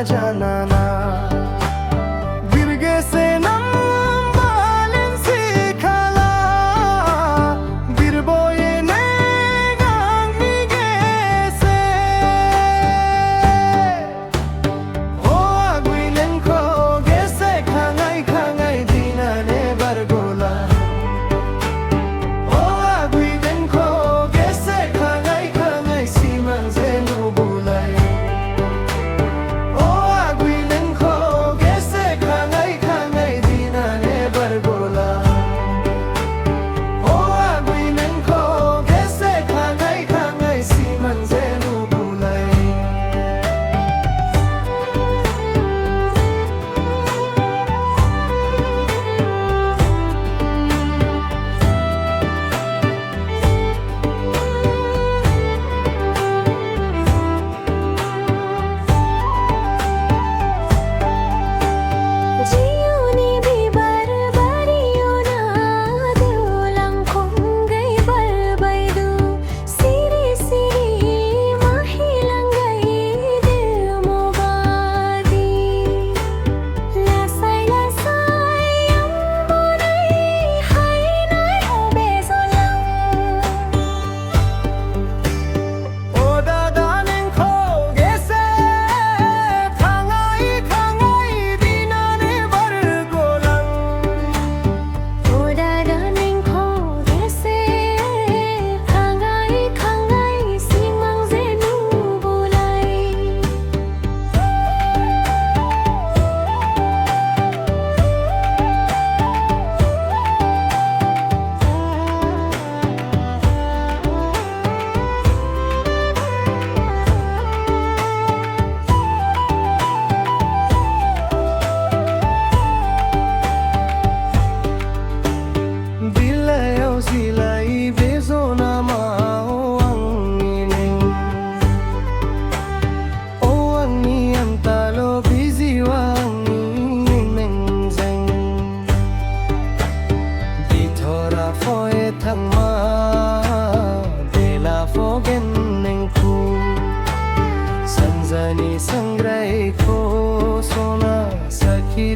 janana virge se nam balen sikhala virboye ne gang mige se o aguilen ko gese khangai khangai dinane bargola o aguilen ko gese khangai khangai siman se no bulai o aguilen ko gese khangai khangai dinane bargola o aguilen ko gese khangai khangai siman se no bulai Gionee भी बरबरियो ना देउlang kongai balbaidu siri siri mahilangai dilmobadi lasai lasai ammonai hainai obesolang o dadanen ko gese khangai khangai dinane bargolang oda daning ko gese khangai khangai simang zenu bulai Dilayaw sila'y beso na maawanginin o ang niyang talo bisiwangin nengzeng di thora foe thangma dela fogen nengku sanjani sangrai ko sona sakhi